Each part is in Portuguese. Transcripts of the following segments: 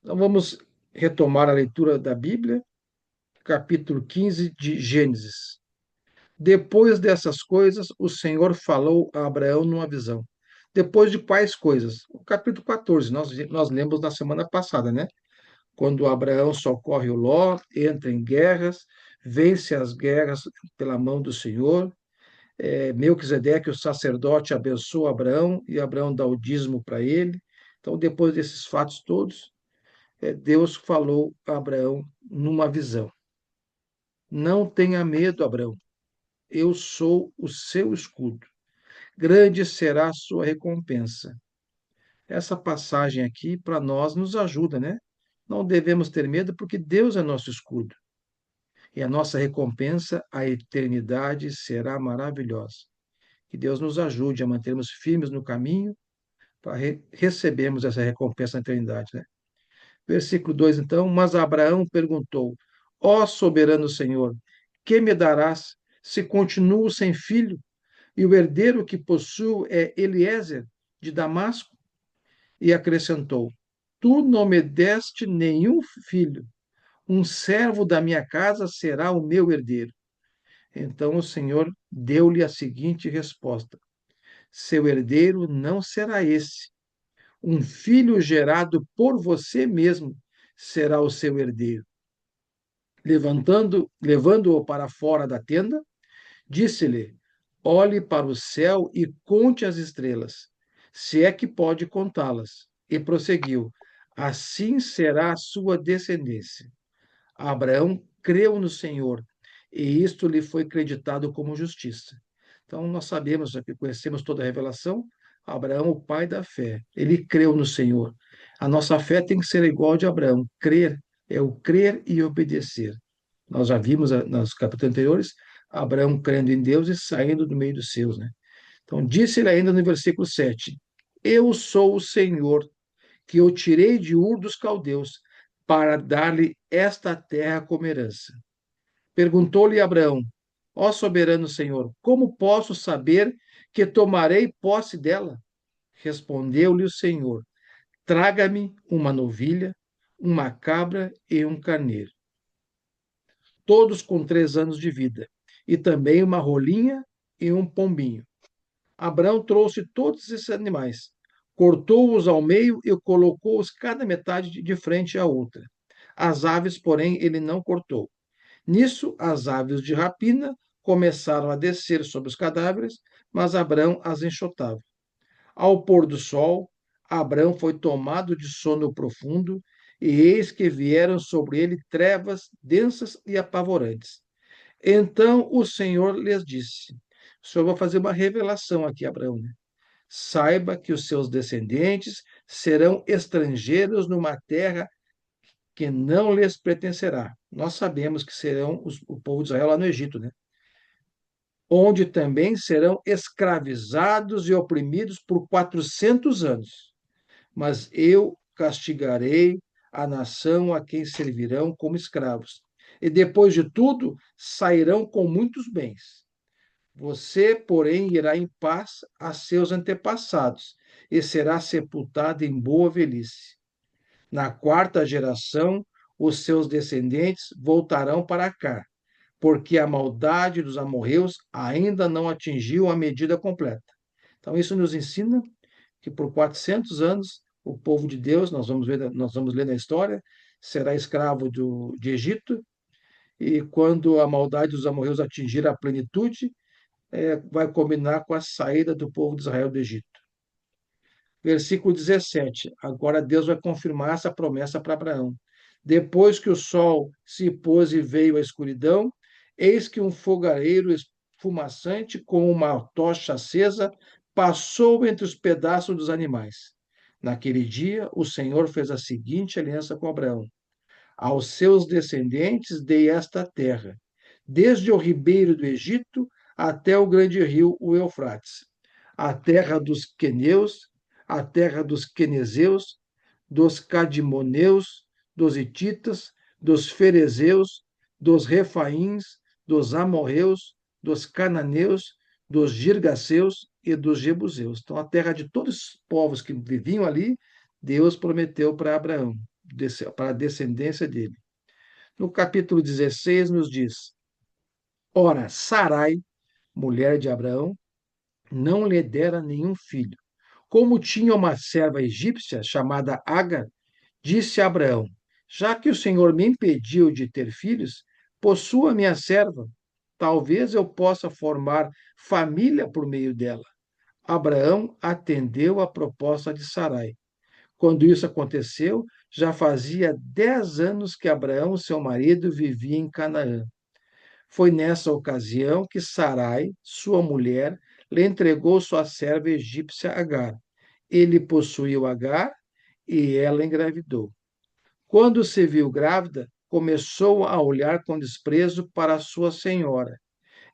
Então vamos retomar a leitura da Bíblia, capítulo 15 de Gênesis. Depois dessas coisas, o Senhor falou a Abraão numa visão. Depois de quais coisas? O capítulo 14, nós lemos na semana passada, né? Quando Abraão socorre o Ló, entra em guerras, vence as guerras pela mão do Senhor. Melquisedeque, o sacerdote, abençoa Abraão e Abraão dá o dízimo para ele. Então, depois desses fatos todos, Deus falou a Abraão numa visão. Não tenha medo, Abraão, eu sou o seu escudo. Grande será a sua recompensa. Essa passagem aqui, para nós, nos ajuda, né? Não devemos ter medo, porque Deus é nosso escudo. E a nossa recompensa, a eternidade, será maravilhosa. Que Deus nos ajude a mantermos firmes no caminho para recebermos essa recompensa na eternidade, né? Versículo 2, então. Mas Abraão perguntou: Ó soberano Senhor, que me darás se continuo sem filho e o herdeiro que possuo é Eliezer de Damasco? E acrescentou: Tu não me deste nenhum filho, um servo da minha casa será o meu herdeiro. Então o Senhor deu-lhe a seguinte resposta: Seu herdeiro não será esse. Um filho gerado por você mesmo será o seu herdeiro. Levando-o para fora da tenda, disse-lhe: Olhe para o céu e conte as estrelas, se é que pode contá-las. E prosseguiu: Assim será a sua descendência. Abraão creu no Senhor, e isto lhe foi creditado como justiça. Então, nós sabemos, já que conhecemos toda a revelação, Abraão, o pai da fé, ele creu no Senhor. A nossa fé tem que ser igual a de Abraão. Crer é o crer e obedecer. Nós já vimos nos capítulos anteriores, Abraão crendo em Deus e saindo do meio dos seus, né? Então, disse ele ainda no versículo 7, Eu sou o Senhor, que eu tirei de Ur dos Caldeus, para dar-lhe esta terra como herança. Perguntou-lhe Abraão: Ó soberano Senhor, como posso saber que tomarei posse dela? Respondeu-lhe o Senhor: Traga-me uma novilha, uma cabra e um carneiro, todos com 3 anos de vida, e também uma rolinha e um pombinho. Abraão trouxe todos esses animais, cortou-os ao meio e colocou-os cada metade de frente à outra. As aves, porém, ele não cortou. Nisso, as aves de rapina começaram a descer sobre os cadáveres, mas Abraão as enxotava. Ao pôr do sol, Abraão foi tomado de sono profundo, e eis que vieram sobre ele trevas densas e apavorantes. Então o Senhor lhes disse: O Senhor vai fazer uma revelação aqui, Abraão, né? Saiba que os seus descendentes serão estrangeiros numa terra que não lhes pertencerá. Nós sabemos que serão o povo de Israel lá no Egito, né? Onde também serão escravizados e oprimidos por 400 anos. Mas eu castigarei a nação a quem servirão como escravos. E depois de tudo, sairão com muitos bens. Você, porém, irá em paz a seus antepassados e será sepultado em boa velhice. Na quarta geração, os seus descendentes voltarão para cá, porque a maldade dos amorreus ainda não atingiu a medida completa. Então, isso nos ensina que por 400 anos o povo de Deus, nós vamos ler na história, será escravo de Egito, e quando a maldade dos amorreus atingir a plenitude, vai combinar com a saída do povo de Israel do Egito. Versículo 17. Agora Deus vai confirmar essa promessa para Abraão. Depois que o sol se pôs e veio a escuridão, eis que um fogareiro esfumaçante com uma tocha acesa passou entre os pedaços dos animais. Naquele dia, o Senhor fez a seguinte aliança com Abraão: Aos seus descendentes dei esta terra, desde o ribeiro do Egito até o grande rio, o Eufrates, a terra dos queneus, a terra dos quenezeus, dos cadimoneus, dos hititas, dos ferezeus, dos refaíns, dos amorreus, dos cananeus, dos girgaceus e dos jebuseus. Então, a terra de todos os povos que viviam ali, Deus prometeu para Abraão. para a descendência dele. No capítulo 16, nos diz: Ora, Sarai, mulher de Abraão, não lhe dera nenhum filho. Como tinha uma serva egípcia chamada Agar, disse a Abraão: Já que o Senhor me impediu de ter filhos, possua minha serva. Talvez eu possa formar família por meio dela. Abraão atendeu à proposta de Sarai. Quando isso aconteceu, já fazia 10 anos que Abraão, seu marido, vivia em Canaã. Foi nessa ocasião que Sarai, sua mulher, lhe entregou sua serva egípcia Agar. Ele possuiu Agar e ela engravidou. Quando se viu grávida, começou a olhar com desprezo para sua senhora.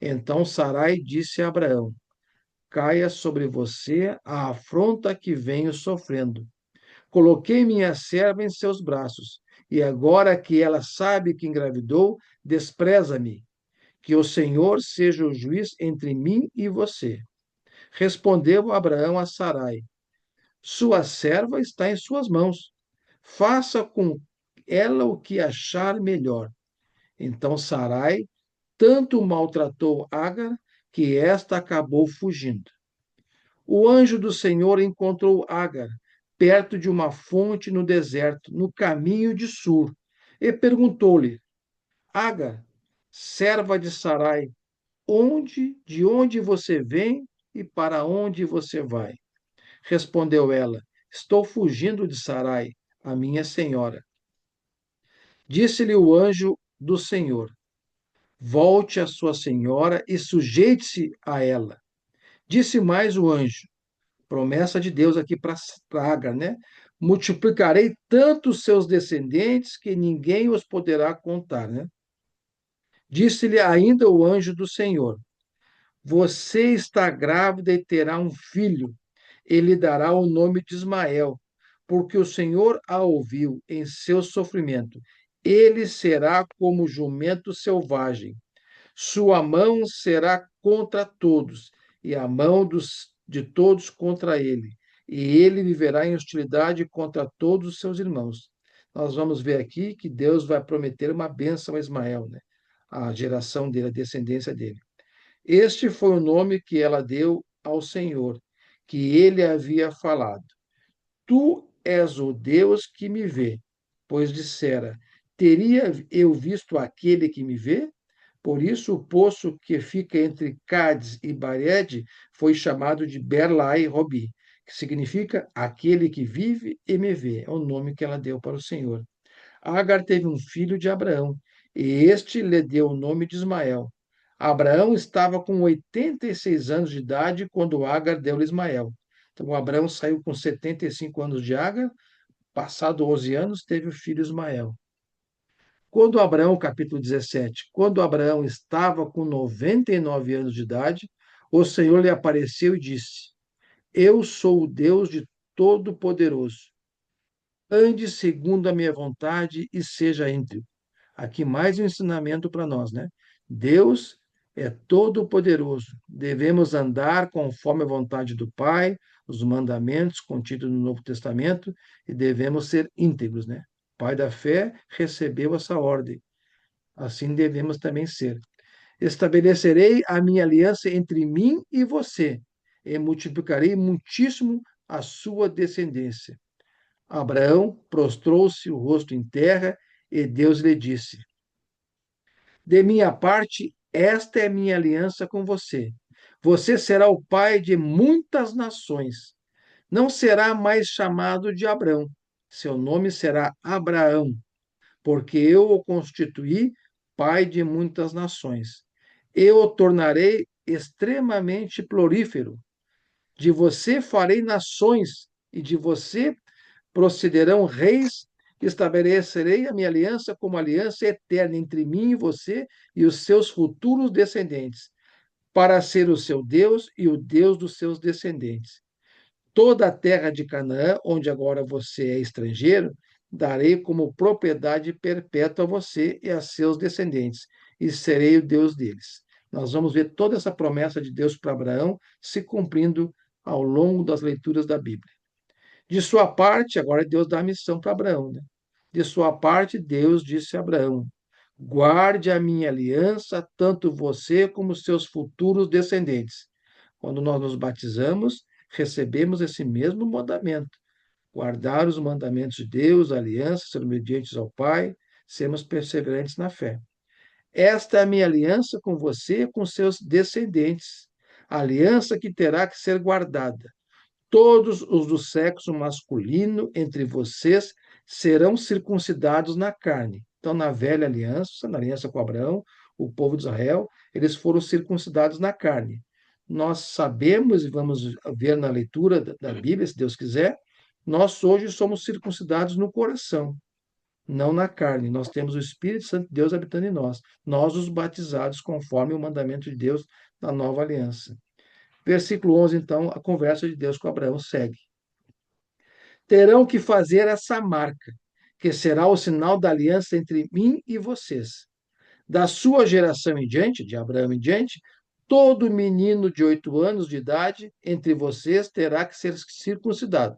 Então Sarai disse a Abraão: Caia sobre você a afronta que venho sofrendo. Coloquei minha serva em seus braços, e agora que ela sabe que engravidou, despreza-me. Que o Senhor seja o juiz entre mim e você. Respondeu Abraão a Sarai: Sua serva está em suas mãos. Faça com ela o que achar melhor. Então Sarai tanto maltratou Agar que esta acabou fugindo. O anjo do Senhor encontrou Agar perto de uma fonte no deserto, no caminho de Sur, e perguntou-lhe: Agar, serva de Sarai, de onde você vem e para onde você vai? Respondeu ela: Estou fugindo de Sarai, a minha senhora. Disse-lhe o anjo do Senhor: Volte a sua senhora e sujeite-se a ela. Disse mais o anjo: promessa de Deus aqui para Agar, né? Multiplicarei tanto os seus descendentes que ninguém os poderá contar, né? Disse-lhe ainda o anjo do Senhor: Você está grávida e terá um filho. Ele dará o nome de Ismael, porque o Senhor a ouviu em seu sofrimento. Ele será como jumento selvagem. Sua mão será contra todos, e a mão de todos contra ele. E ele viverá em hostilidade contra todos os seus irmãos. Nós vamos ver aqui que Deus vai prometer uma bênção a Ismael, né? A geração dele, a descendência dele. Este foi o nome que ela deu ao Senhor, que ele havia falado. Tu és o Deus que me vê, pois dissera: Teria eu visto aquele que me vê? Por isso, o poço que fica entre Cádiz e Bared foi chamado de Berlai Robi, que significa aquele que vive e me vê. É o nome que ela deu para o Senhor. Agar teve um filho de Abraão, e este lhe deu o nome de Ismael. Abraão estava com 86 anos de idade quando Agar deu-lhe Ismael. Então, Abraão saiu com 75 anos de Agar, passado 11 anos, teve o filho Ismael. Quando Abraão, capítulo 17, quando Abraão estava com 99 anos de idade, o Senhor lhe apareceu e disse: Eu sou o Deus de Todo-Poderoso. Ande segundo a minha vontade e seja íntegro. Aqui mais um ensinamento para nós, né? Deus é todo-poderoso. Devemos andar conforme a vontade do Pai, os mandamentos contidos no Novo Testamento, e devemos ser íntegros, né? O pai da fé recebeu essa ordem. Assim devemos também ser. Estabelecerei a minha aliança entre mim e você, e multiplicarei muitíssimo a sua descendência. Abraão prostrou-se o rosto em terra, e Deus lhe disse: De minha parte, esta é minha aliança com você. Você será o pai de muitas nações. Não será mais chamado de Abrão. Seu nome será Abraão, porque eu o constituí pai de muitas nações. Eu o tornarei extremamente florífero. De você farei nações, e de você procederão reis. Estabelecerei a minha aliança como aliança eterna entre mim e você e os seus futuros descendentes, para ser o seu Deus e o Deus dos seus descendentes. Toda a terra de Canaã, onde agora você é estrangeiro, darei como propriedade perpétua a você e a seus descendentes, e serei o Deus deles. Nós vamos ver toda essa promessa de Deus para Abraão se cumprindo ao longo das leituras da Bíblia. De sua parte, agora Deus dá a missão para Abraão, né? De sua parte, Deus disse a Abraão: guarde a minha aliança, tanto você como seus futuros descendentes. Quando nós nos batizamos, recebemos esse mesmo mandamento: guardar os mandamentos de Deus, a aliança, ser obedientes ao Pai, sermos perseverantes na fé. Esta é a minha aliança com você e com seus descendentes, aliança que terá que ser guardada. Todos os do sexo masculino entre vocês serão circuncidados na carne. Então, na velha aliança, na aliança com Abraão, o povo de Israel, eles foram circuncidados na carne. Nós sabemos, e vamos ver na leitura da Bíblia, se Deus quiser, nós hoje somos circuncidados no coração, não na carne. Nós temos o Espírito Santo de Deus habitando em nós. Nós, os batizados, conforme o mandamento de Deus na nova aliança. Versículo 11, então, a conversa de Deus com Abraão segue. Terão que fazer essa marca, que será o sinal da aliança entre mim e vocês. Da sua geração em diante, de Abraão em diante, todo menino de 8 anos de idade entre vocês terá que ser circuncidado,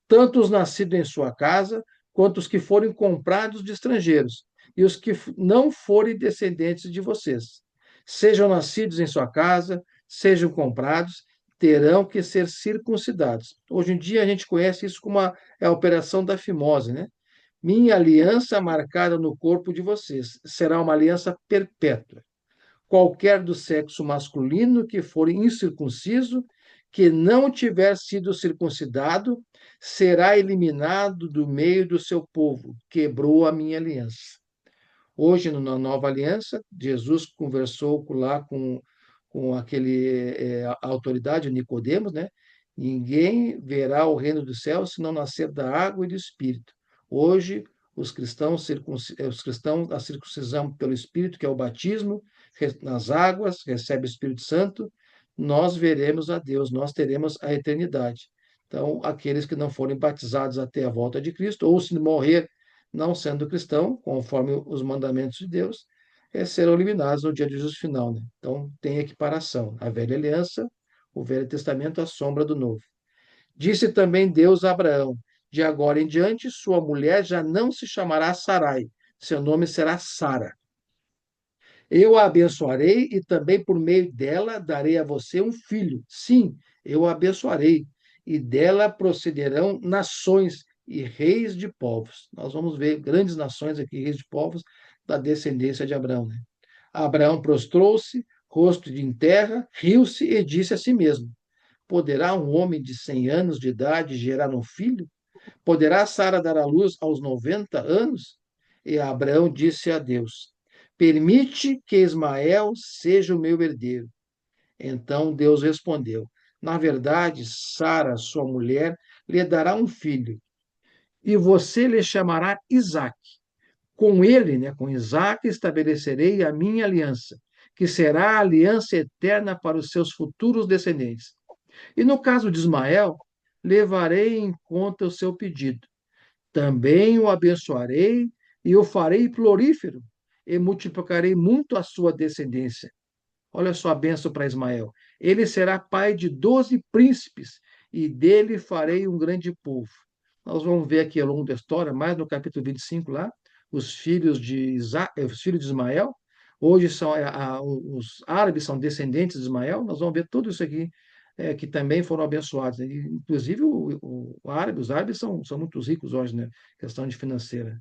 tanto os nascidos em sua casa, quanto os que forem comprados de estrangeiros, e os que não forem descendentes de vocês. Sejam nascidos em sua casa, sejam comprados, terão que ser circuncidados. Hoje em dia a gente conhece isso como a operação da fimose, né? Minha aliança marcada no corpo de vocês será uma aliança perpétua. Qualquer do sexo masculino que for incircunciso, que não tiver sido circuncidado, será eliminado do meio do seu povo. Quebrou a minha aliança. Hoje, na nova aliança, Jesus conversou lá com aquele a autoridade, Nicodemos, né? Ninguém verá o reino dos céus se não nascer da água e do Espírito. Hoje, os cristãos, a circuncisão pelo Espírito, que é o batismo, nas águas, recebe o Espírito Santo, nós veremos a Deus, nós teremos a eternidade. Então, aqueles que não forem batizados até a volta de Cristo, ou se morrer não sendo cristão, conforme os mandamentos de Deus, serão eliminados no dia de juízo final. Né? Então, tem equiparação. A velha aliança, o Velho Testamento, a sombra do Novo. Disse também Deus a Abraão: de agora em diante, sua mulher já não se chamará Sarai, seu nome será Sara. Eu a abençoarei e também por meio dela darei a você um filho. Sim, eu a abençoarei, e dela procederão nações e reis de povos. Nós vamos ver grandes nações aqui, reis de povos, da descendência de Abraão. Né? Abraão prostrou-se, rosto em terra, riu-se e disse a si mesmo: poderá um homem de 100 anos de idade gerar um filho? Poderá Sara dar à luz aos 90 anos? E Abraão disse a Deus: permite que Ismael seja o meu herdeiro. Então Deus respondeu: na verdade, Sara, sua mulher, lhe dará um filho, e você lhe chamará Isaque. Com ele, né, com Isaque, estabelecerei a minha aliança, que será a aliança eterna para os seus futuros descendentes. E no caso de Ismael, levarei em conta o seu pedido. Também o abençoarei e o farei florífero, e multiplicarei muito a sua descendência. Olha só a bênção para Ismael. Ele será pai de 12 príncipes, e dele farei um grande povo. Nós vamos ver aqui ao longo da história, mais no capítulo 25 lá, os filhos de Ismael. Hoje os árabes são descendentes de Ismael. Nós vamos ver tudo isso aqui, que também foram abençoados. Inclusive, os árabes são muito ricos hoje, né? Questão de financeira.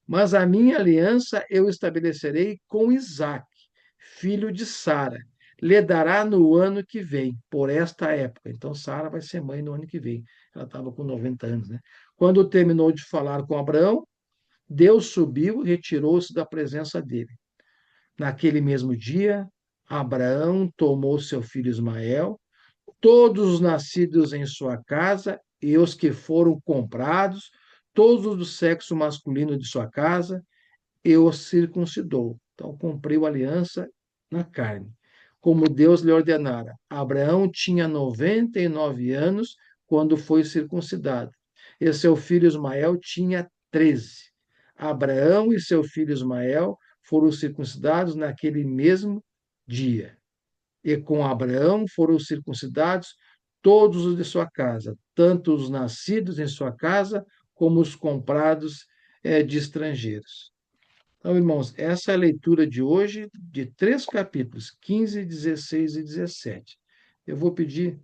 Mas a minha aliança eu estabelecerei com Isaque, filho de Sara. Lhe dará no ano que vem, por esta época. Então, Sara vai ser mãe no ano que vem. Ela estava com 90 anos, né? Quando terminou de falar com Abraão, Deus subiu e retirou-se da presença dele. Naquele mesmo dia, Abraão tomou seu filho Ismael, todos os nascidos em sua casa e os que foram comprados, todos do sexo masculino de sua casa, e os circuncidou. Então, cumpriu a aliança na carne, como Deus lhe ordenara. Abraão tinha 99 anos quando foi circuncidado, e seu filho Ismael tinha 13. Abraão e seu filho Ismael foram circuncidados naquele mesmo dia. E com Abraão foram circuncidados todos os de sua casa, tanto os nascidos em sua casa, como os comprados de estrangeiros. Então, irmãos, essa é a leitura de hoje de três capítulos, 15, 16 e 17. Eu vou pedir